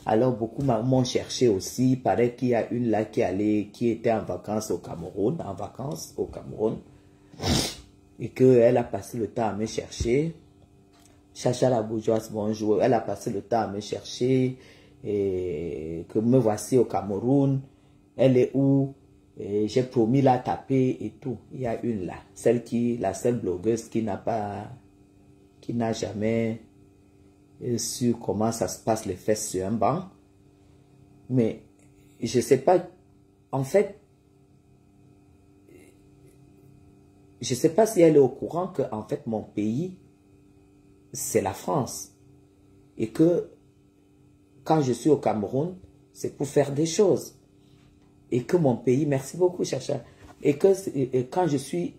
Alors, beaucoup m'ont cherché aussi. Il paraît qu'il y a une là qui était en vacances au Cameroun, et qu'elle a passé le temps à me chercher. Chacha la bourgeoise, bonjour. Elle a passé le temps à me chercher, et que me voici au Cameroun. Elle est où? J'ai promis la taper et tout. Il y a une là, la seule blogueuse qui n'a jamais su comment ça se passe les fesses sur un banc. Mais je sais pas, en fait, je sais pas si elle est au courant que en fait mon pays c'est la France et que quand je suis au Cameroun c'est pour faire des choses et que mon pays, merci beaucoup Chacha, et que quand je suis,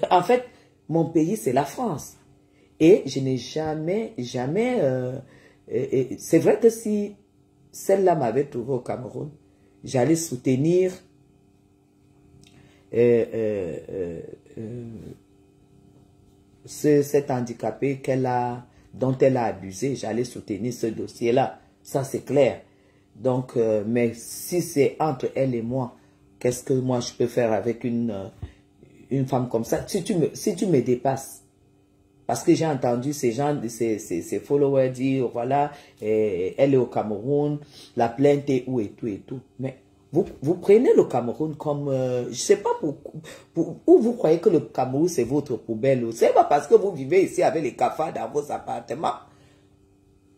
en fait mon pays c'est la France. Et je n'ai jamais, c'est vrai que si celle-là m'avait trouvé au Cameroun, j'allais soutenir cet handicapé dont elle a abusé, j'allais soutenir ce dossier-là. Ça, c'est clair. Donc, mais si c'est entre elle et moi, qu'est-ce que moi je peux faire avec une femme comme ça? Si tu me dépasses, parce que j'ai entendu ces gens, ces followers dire, voilà, elle est au Cameroun, la plainte est où et tout et tout. Mais vous prenez le Cameroun comme, je ne sais pas où vous croyez que le Cameroun c'est votre poubelle. C'est pas parce que vous vivez ici avec les cafards dans vos appartements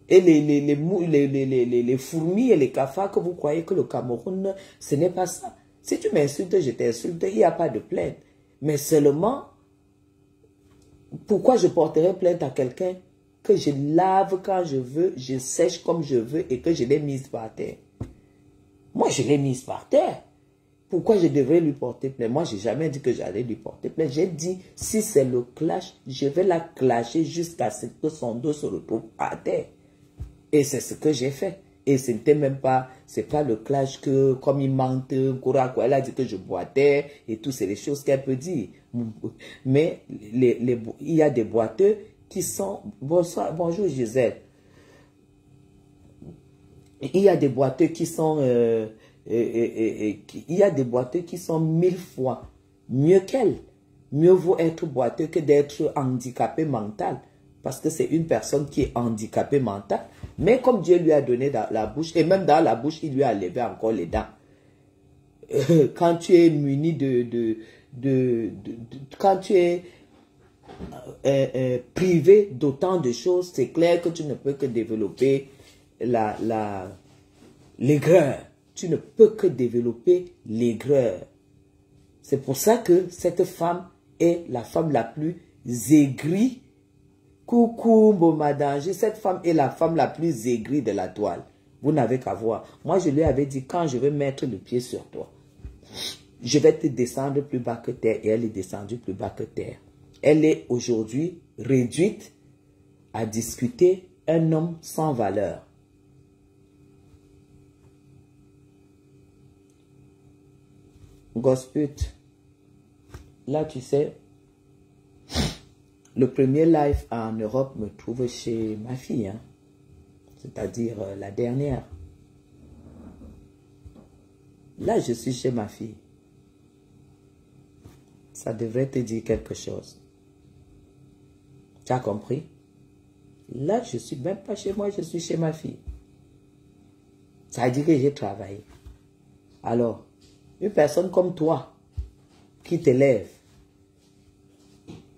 et les fourmis et les cafards que vous croyez que le Cameroun, ce n'est pas ça. Si tu m'insultes, je t'insulte, il n'y a pas de plainte. Mais seulement, pourquoi je porterai plainte à quelqu'un que je lave quand je veux, je sèche comme je veux et que je l'ai mise par terre? Moi, je l'ai mise par terre. Pourquoi je devrais lui porter plainte? Moi, je n'ai jamais dit que j'allais lui porter plainte. J'ai dit, si c'est le clash, je vais la clasher jusqu'à ce que son dos se retrouve à terre. Et c'est ce que j'ai fait. Et ce n'était même pas, c'est pas le clash que, comme il mente, elle a dit que je boitais et tout, c'est les choses qu'elle peut dire. Mais il y a des boiteux qui sont, bonjour Gisèle, il y a des boiteux qui sont, il y a des boiteux qui sont 1000 fois mieux qu'elle. Mieux vaut être boiteux que d'être handicapé mental. Parce que c'est une personne qui est handicapée mentale. Mais comme Dieu lui a donné dans la bouche, et même dans la bouche, il lui a levé encore les dents. Quand tu es muni quand tu es privé d'autant de choses, c'est clair que tu ne peux que développer l'aigreur. Tu ne peux que développer l'aigreur. C'est pour ça que cette femme est la femme la plus aigrie. Coucou, Bomadange, cette femme est la femme la plus aigrie de la toile. Vous n'avez qu'à voir. Moi, je lui avais dit, quand je vais mettre le pied sur toi, je vais te descendre plus bas que terre. Et elle est descendue plus bas que terre. Elle est aujourd'hui réduite à discuter un homme sans valeur. Gosput, là, tu sais, le premier live en Europe me trouve chez ma fille, hein, c'est-à-dire la dernière. Là, je suis chez ma fille. Ça devrait te dire quelque chose. Tu as compris? Là, je ne suis même pas chez moi, je suis chez ma fille. Ça veut dire que j'ai travaillé. Alors, une personne comme toi, qui te lève,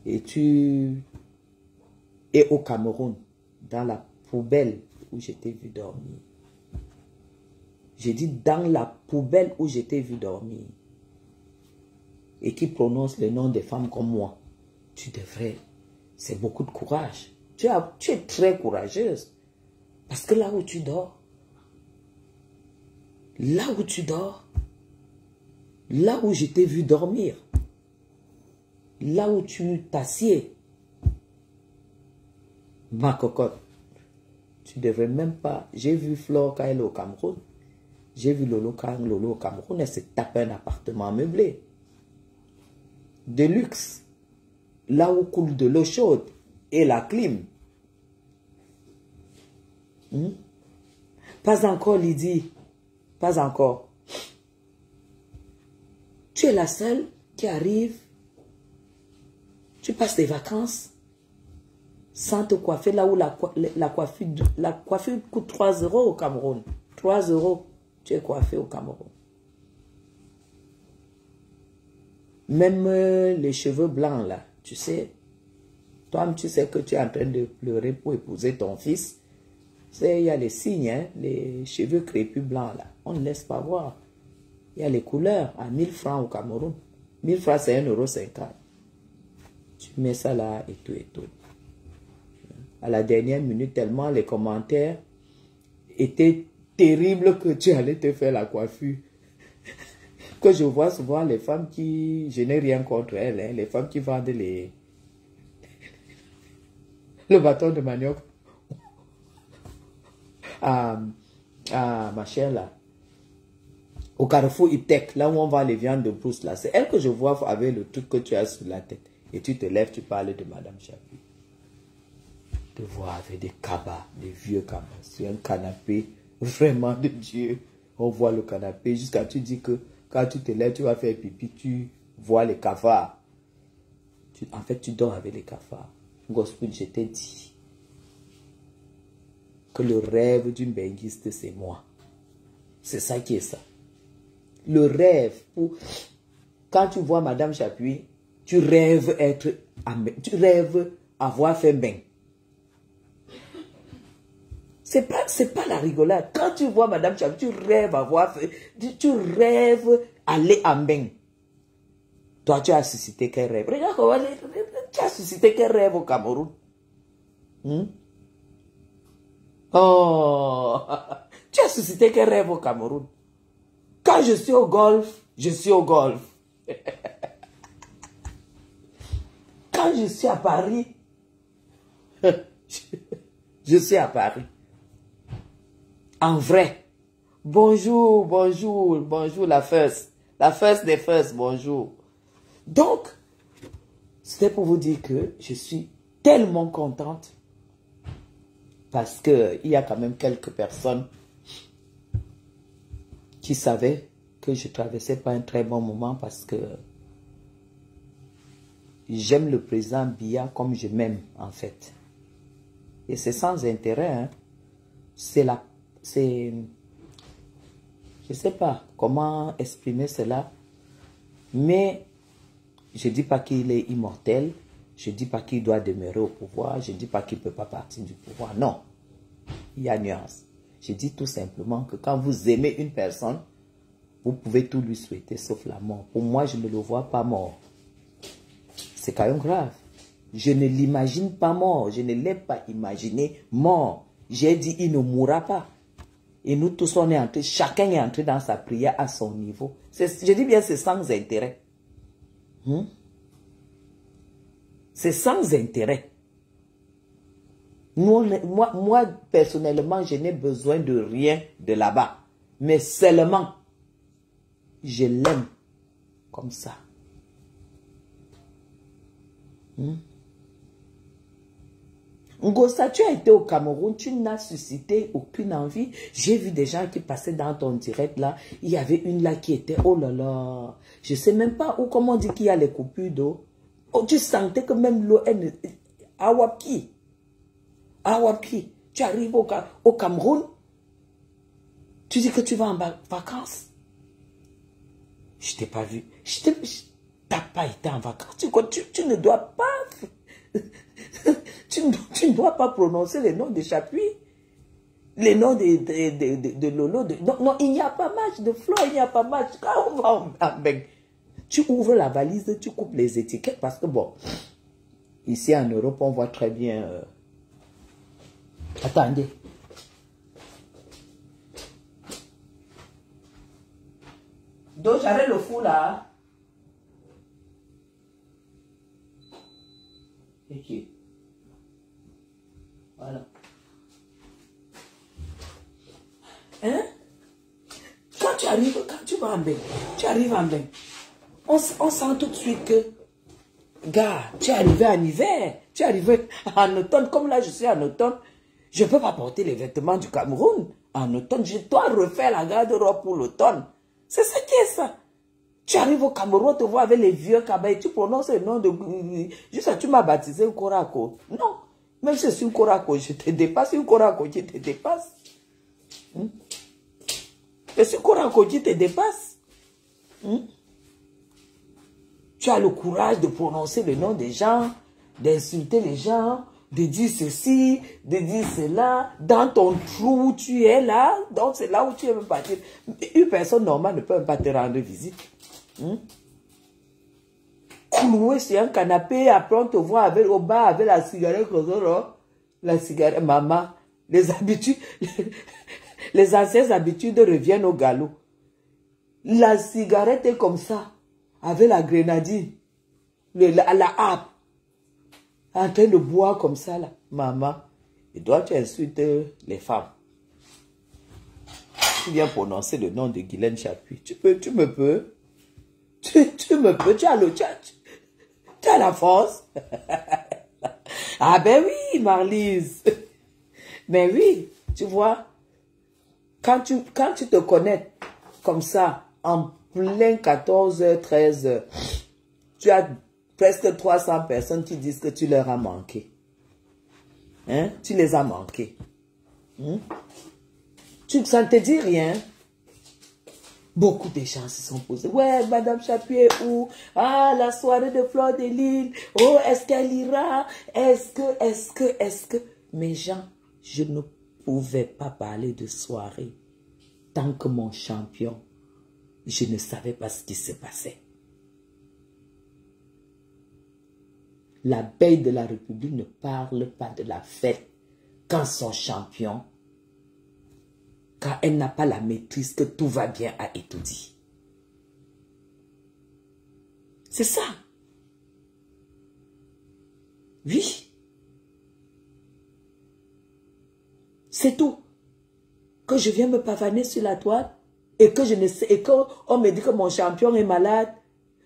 et tu es au Cameroun, dans la poubelle où je t'ai vu dormir. J'ai dit dans la poubelle où je t'ai vu dormir. Et qui prononce le nom des femmes comme moi. Tu devrais, c'est beaucoup de courage. Tu es très courageuse. Parce que là où tu dors, là où je t'ai vu dormir, là où tu t'assieds, ma cocotte, tu devrais même pas. J'ai vu Flore quand elle est au Cameroun. J'ai vu Lolo quand Lolo au Cameroun, elle s'est tapé un appartement meublé. De luxe. Là où coule de l'eau chaude et la clim. Pas encore, Lydie. Pas encore. Tu es la seule qui arrive. Tu passes tes vacances sans te coiffer là où la coiffure coûte 3 € au Cameroun. 3 €, tu es coiffé au Cameroun. Même les cheveux blancs là, tu sais, toi tu sais que tu es en train de pleurer pour épouser ton fils. Il y a les signes, hein, les cheveux crépus blancs là, on ne laisse pas voir. Il y a les couleurs à 1000 francs au Cameroun. 1000 francs c'est 1,50 €. Tu mets ça là et tout et tout. À la dernière minute, tellement les commentaires étaient terribles que tu allais te faire la coiffure. Que je vois souvent les femmes qui... Je n'ai rien contre elles, hein, les femmes qui vendent le bâton de manioc à ma chère là. Au Carrefour Iptec, là où on vend les viandes de brousse là. C'est elle que je vois avec le truc que tu as sur la tête. Et tu te lèves, tu parles de Madame Chapuis. Te voir avec des cabas, des vieux cabas, sur un canapé, vraiment de Dieu. On voit le canapé jusqu'à tu dis que quand tu te lèves, tu vas faire pipi, tu vois les cafards. En fait, tu dors avec les cafards. Gospel, je t'ai dit que le rêve d'une benguiste, c'est moi. C'est ça qui est ça. Le rêve, quand tu vois Madame Chapuis, tu rêves avoir fait bain. C'est pas la rigolade. Quand tu vois Madame Chapuis, tu rêves aller en bain. Toi, tu as suscité quel rêve? Regarde, tu as suscité quel rêve au Cameroun? Oh, tu as suscité quel rêve au Cameroun? Quand je suis au golf, je suis au golf. Quand je suis à Paris, je suis à Paris. En vrai. Bonjour, bonjour, bonjour la first. La first des first, bonjour. Donc, c'était pour vous dire que je suis tellement contente parce qu'il y a quand même quelques personnes qui savaient que je ne traversais pas un très bon moment parce que j'aime le président Biya comme je m'aime en fait. Et c'est sans intérêt. Hein. Je ne sais pas comment exprimer cela. Mais je ne dis pas qu'il est immortel. Je ne dis pas qu'il doit demeurer au pouvoir. Je ne dis pas qu'il ne peut pas partir du pouvoir. Non. Il y a nuance. Je dis tout simplement que quand vous aimez une personne, vous pouvez tout lui souhaiter sauf la mort. Pour moi, je ne le vois pas mort. C'est quand même grave. Je ne l'imagine pas mort. Je ne l'ai pas imaginé mort. J'ai dit, il ne mourra pas. Et nous tous, on est entrés, chacun est entré dans sa prière à son niveau. Je dis bien, c'est sans intérêt. C'est sans intérêt. Moi, personnellement, je n'ai besoin de rien de là-bas. Mais seulement, je l'aime comme ça. Ngossa, tu as été au Cameroun, tu n'as suscité aucune envie. J'ai vu des gens qui passaient dans ton direct là. Il y avait une là qui était, oh là là, je ne sais même pas où, comment on dit qu'il y a les coupures d'eau. Oh, tu sentais que même l'eau, Awapi. Tu arrives au Cameroun, tu dis que tu vas en vacances. Je t'ai pas vu. Tu n'as pas été en vacances. Tu ne dois pas... tu ne dois pas prononcer les noms de Chapuis. Les noms de Lolo. Non, il n'y a pas match de Flo, il n'y a pas match. Quand on va en bain, tu ouvres la valise, tu coupes les étiquettes parce que bon, ici en Europe, on voit très bien... Attendez. Donc, j'arrête le fou là. Ok. Voilà. Hein? Quand tu vas en bain, tu arrives en bain, on sent tout de suite que, gars, tu es arrivé en hiver, tu es arrivé en automne, comme là je suis en automne, je ne peux pas porter les vêtements du Cameroun. En automne, je dois refaire la garde-robe pour l'automne. C'est ça qui est ça. Tu arrives au Cameroun, te vois avec les vieux Kabaye, tu prononces le nom de... Juste, tu m'as baptisé un Korako. Non. Même si je suis un Korako, je te dépasse. Un Korako qui te dépasse. Je suis un Korako qui te dépasse. Tu as le courage de prononcer le nom des gens, d'insulter les gens, de dire ceci, de dire cela. Dans ton trou où tu es là, donc c'est là où tu veux partir. Une personne normale ne peut même pas te rendre visite. Cloué sur un canapé, après on te voit avec, au bar avec la cigarette, la cigarette, maman, les habitudes, les anciennes habitudes reviennent au galop. La cigarette est comme ça, avec la grenadine, la harpe, en train de boire comme ça, là. Maman, et toi tu insultes les femmes. Tu viens prononcer le nom de Guylaine Chapuis. Tu me peux. Tu me peux, tu as la force. Ah ben oui, Marlise. Mais oui, tu vois, quand tu te connectes comme ça, en plein 14h, 13h, tu as presque 300 personnes qui disent que tu leur as manqué. Hein? Tu les as manqués. Ça ne te dit rien. Beaucoup de gens se sont posés. Ouais, Madame Chapuis est où? Ah, la soirée de Fleur de Lille. Oh, est-ce qu'elle ira? Est-ce que... Mes gens, je ne pouvais pas parler de soirée tant que mon champion, je ne savais pas ce qui se passait. L'abeille de la République ne parle pas de la fête quand son champion, quand elle n'a pas la maîtrise que tout va bien, a étudié. C'est ça. Oui. C'est tout. Que je viens me pavaner sur la toile et que je ne sais, et qu'on me dit que mon champion est malade,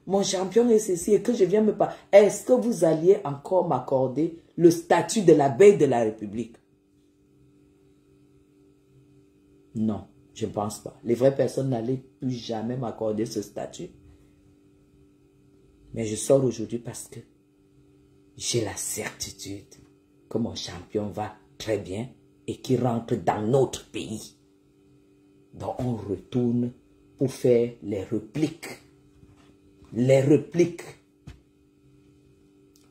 mon champion est ceci, et que je viens me pavaner. Est-ce que vous alliez encore m'accorder le statut de l'abeille de la République? Non, je ne pense pas. Les vraies personnes n'allaient plus jamais m'accorder ce statut. Mais je sors aujourd'hui parce que j'ai la certitude que mon champion va très bien et qu'il rentre dans notre pays. Donc on retourne pour faire les répliques. Les répliques.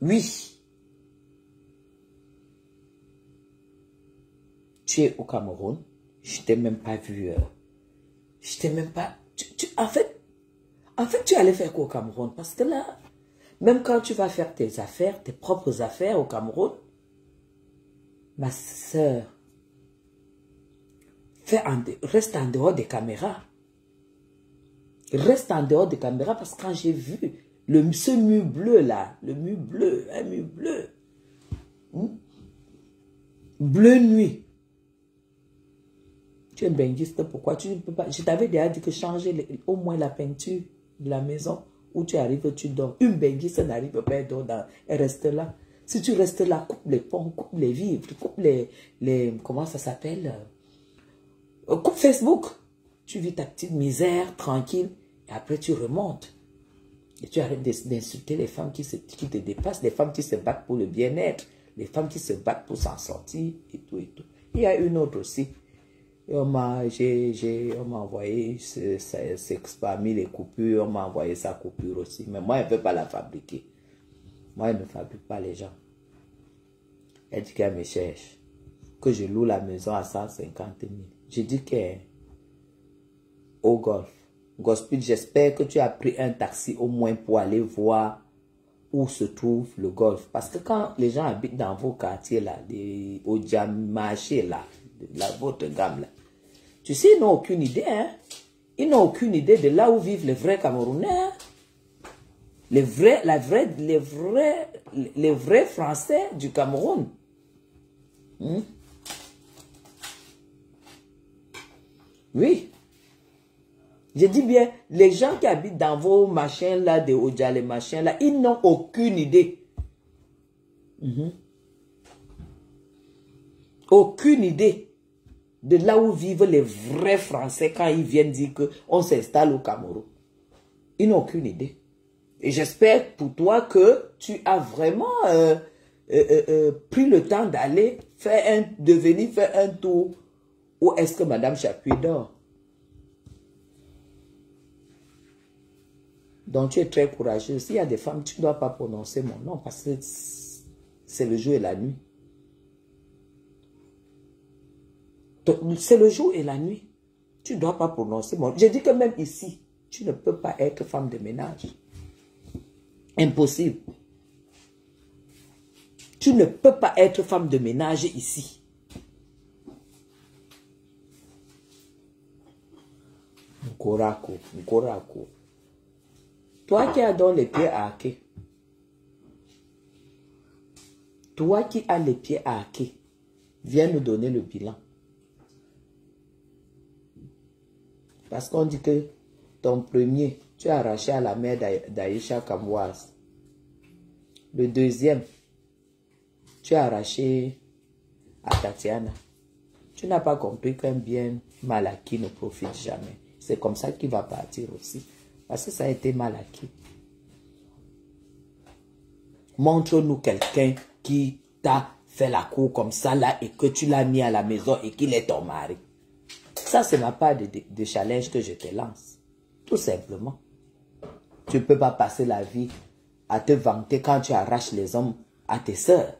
Oui. Tu es au Cameroun. Je t'ai même pas vu. Je t'ai même pas... En fait, tu allais faire quoi au Cameroun? Parce que là, même quand tu vas faire tes affaires, tes propres affaires au Cameroun, ma soeur, reste en dehors des caméras. Reste en dehors des caméras parce que quand j'ai vu ce mur bleu là, le mur bleu, un mur bleu, bleu nuit. Tu es benguiste, pourquoi tu ne peux pas? Je t'avais déjà dit que changer au moins la peinture de la maison où tu arrives, tu dors. Une benguiste n'arrive pas, elle reste là. Si tu restes là, coupe les ponts, coupe les vivres, coupe les comment ça s'appelle? Coupe Facebook. Tu vis ta petite misère, tranquille, et après tu remontes. Et tu arrêtes d'insulter les femmes qui te dépassent, les femmes qui se battent pour le bien-être, les femmes qui se battent pour s'en sortir, et tout, et tout. Il y a une autre aussi. On m'a envoyé parmi les coupures, on m'a envoyé sa coupure aussi. Mais moi, elle ne veut pas la fabriquer. Moi, elle ne fabrique pas les gens. Elle dit qu'elle me cherche. Que je loue la maison à 150 000. Je dis qu'elle au golf. Gospel, j'espère que tu as pris un taxi au moins pour aller voir où se trouve le golf. Parce que quand les gens habitent dans vos quartiers là, au Djamaché là, votre gamme là, tu sais, ils n'ont aucune idée, hein. Ils n'ont aucune idée de là où vivent les vrais Camerounais. Hein? Les vrais Français du Cameroun. Oui. Je dis bien, les gens qui habitent dans vos machins là, de Oja, les machins là, ils n'ont aucune idée. Aucune idée. de là où vivent les vrais Français quand ils viennent dire qu'on s'installe au Cameroun. Ils n'ont aucune idée. Et j'espère pour toi que tu as vraiment pris le temps d'aller de venir faire un tour. Où est-ce que Madame Chapuis dort? Donc tu es très courageux. S'il y a des femmes, tu ne dois pas prononcer mon nom parce que c'est le jour et la nuit. C'est le jour et la nuit. Tu ne dois pas prononcer mon nom. J'ai dit que même ici, tu ne peux pas être femme de ménage. Impossible. Tu ne peux pas être femme de ménage ici. Nkorako, Nkorako. Toi qui as donc les pieds hackés. Toi qui as les pieds hackés. Viens nous donner le bilan. Parce qu'on dit que ton premier, tu as arraché à la mère d'Aïcha Kamwaz. Le deuxième, tu as arraché à Tatiana. Tu n'as pas compris qu'un bien mal acquis ne profite jamais. C'est comme ça qu'il va partir aussi. Parce que ça a été mal acquis. Montre-nous quelqu'un qui t'a fait la cour comme ça là et que tu l'as mis à la maison et qu'il est ton mari. Ça, c'est ma part de challenge que je te lance. Tout simplement. Tu ne peux pas passer la vie à te vanter quand tu arraches les hommes à tes sœurs.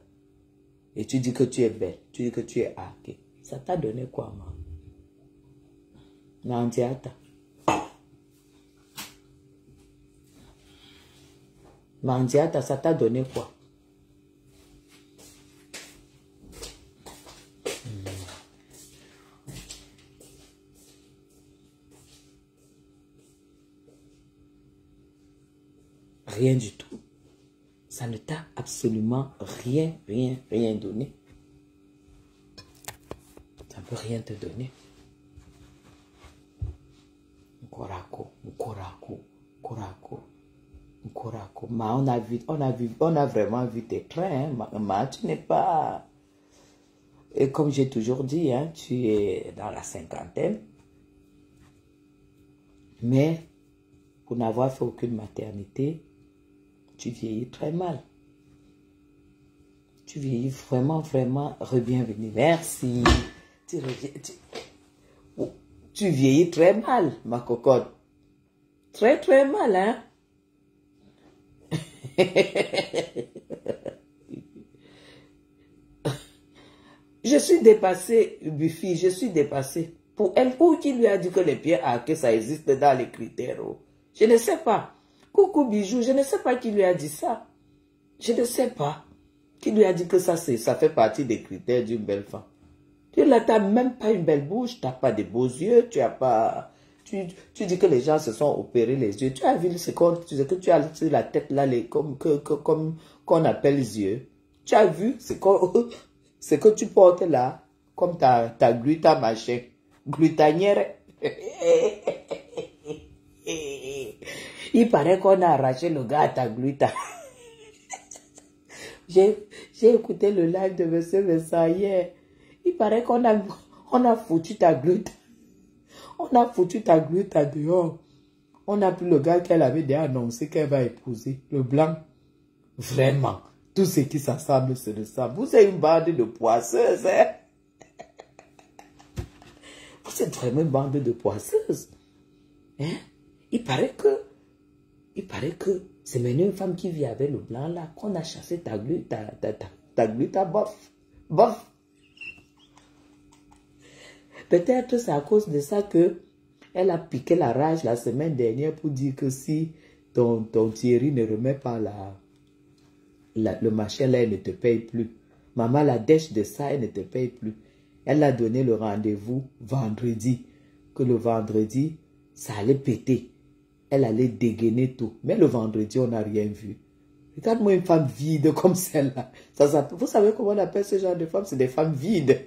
Et tu dis que tu es belle. Tu dis que tu es hackée. Ça t'a donné quoi, maman? Nandiata. Mandiata, ça t'a donné quoi? Rien du tout. Ça ne t'a absolument rien donné. Ça ne peut rien te donner. Nkorako. Ma, on a vraiment vu tes traits. Hein. Ma, tu n'es pas... Et comme j'ai toujours dit, hein, tu es dans la cinquantaine. Mais, pour n'avoir fait aucune maternité, tu vieillis très mal. Tu vieillis vraiment re-bienvenue. Merci. Tu vieillis très mal, ma cocotte. Très mal, hein. Je suis dépassée, Buffy, je suis dépassée. Pour elle, ou qui lui a dit que les pieds hackés, ça existe dans les critères? Je ne sais pas. Coucou Bijou, je ne sais pas qui lui a dit ça. Je ne sais pas. Qui lui a dit que ça fait partie des critères d'une belle femme? Tu n'as même pas une belle bouche, tu n'as pas de beaux yeux, tu n'as pas... Tu dis que les gens se sont opérés les yeux. Tu as vu ce que tu as sur la tête là, comme qu'on appelle les yeux. Tu as vu ce que tu portes là, comme ta gluta machin. Glutanière. Il paraît qu'on a arraché le gars à ta gluta. J'ai écouté le live de M. Vincent hier. Il paraît qu'on a foutu ta gluta. On a foutu ta gluta dehors. On a pris le gars qu'elle avait déjà annoncé qu'elle va épouser. Le blanc. Vraiment. Tout ce qui s'assemble, c'est de ça. Vous êtes une bande de poisseuses, hein? Vous êtes vraiment une bande de poisseuses. Hein? Il paraît que c'est maintenant une femme qui vit avec le blanc là, qu'on a chassé ta gluta, bof. Peut-être c'est à cause de ça que elle a piqué la rage la semaine dernière pour dire que si ton Thierry ne remet pas le machin là, elle ne te paye plus. Maman la dèche de ça, elle ne te paye plus. Elle a donné le rendez-vous vendredi. Que le vendredi, ça allait péter. Elle allait dégainer tout. Mais le vendredi, on n'a rien vu. Regarde-moi une femme vide comme celle-là. Vous savez comment on appelle ce genre de femmes? C'est des femmes vides.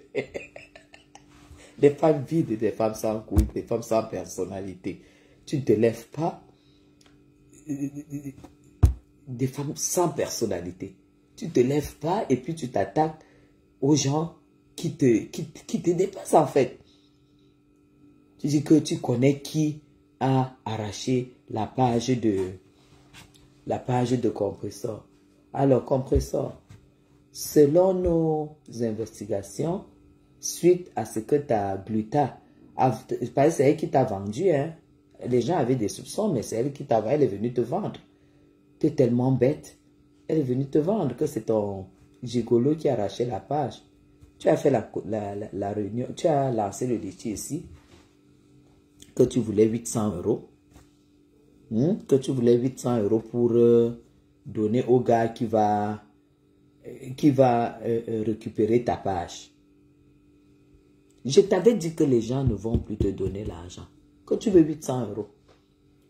Des femmes vides, des femmes sans couilles, des femmes sans personnalité. Tu ne te lèves pas. Des femmes sans personnalité. Tu ne te lèves pas et puis tu t'attaques aux gens qui te dépassent en fait. Tu dis que tu connais qui a arraché la page de compresseur. Alors, compresseur, selon nos investigations, suite à ce que ta Gluta, c'est elle qui t'a vendu, hein. Les gens avaient des soupçons, mais c'est elle qui t'a vendu, elle est venue te vendre. Tu es tellement bête. Elle est venue te vendre que c'est ton gigolo qui a arraché la page. Tu as fait la réunion, tu as lancé le défi ici, que tu voulais 800 €. Que tu voulais 800 € pour donner au gars qui va récupérer ta page. Je t'avais dit que les gens ne vont plus te donner l'argent. Que tu veux 800 €.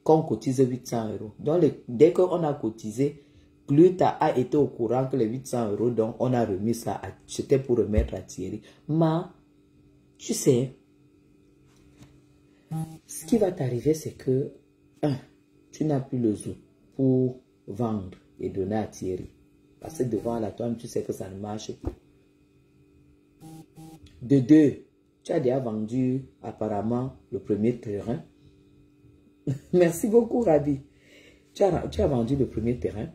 Qu'on cotise 800 €. Donc, dès qu'on a cotisé, Gluta a été au courant que les 800 €, donc on a remis ça. C'était pour remettre à Thierry. Mais, tu sais, ce qui va t'arriver, c'est que, tu n'as plus le zoo pour vendre et donner à Thierry. Parce que devant la toile, tu sais que ça ne marche pas. De deux, tu as déjà vendu apparemment le premier terrain. Merci beaucoup, Rabi. Tu as vendu le premier terrain.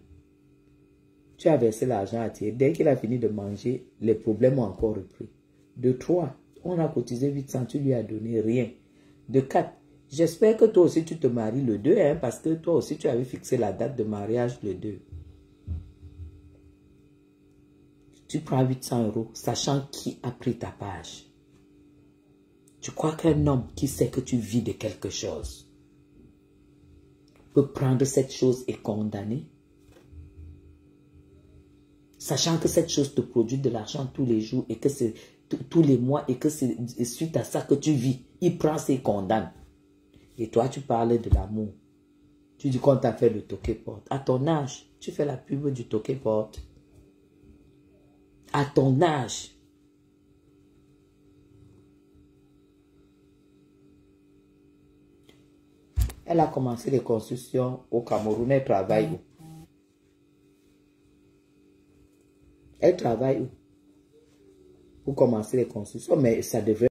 Tu as versé l'argent à Thierry. Dès qu'il a fini de manger, les problèmes ont encore repris. De 3, on a cotisé 800, tu lui as donné rien. De 4, j'espère que toi aussi tu te maries le 2, hein, parce que toi aussi tu avais fixé la date de mariage le 2. Tu prends 800 €, sachant qui a pris ta page. Tu crois qu'un homme qui sait que tu vis de quelque chose peut prendre cette chose et condamner? Sachant que cette chose te produit de l'argent tous les jours et que c'est tous les mois et que c'est suite à ça que tu vis. Il prend et condamne. Et toi, tu parles de l'amour. Tu dis qu'on t'a fait le toqué-porte. À ton âge, tu fais la pub du toqué-porte. À ton âge. Elle a commencé les constructions au Cameroun. Elle travaille où? Elle travaille où? Pour commencer les constructions, mais ça devrait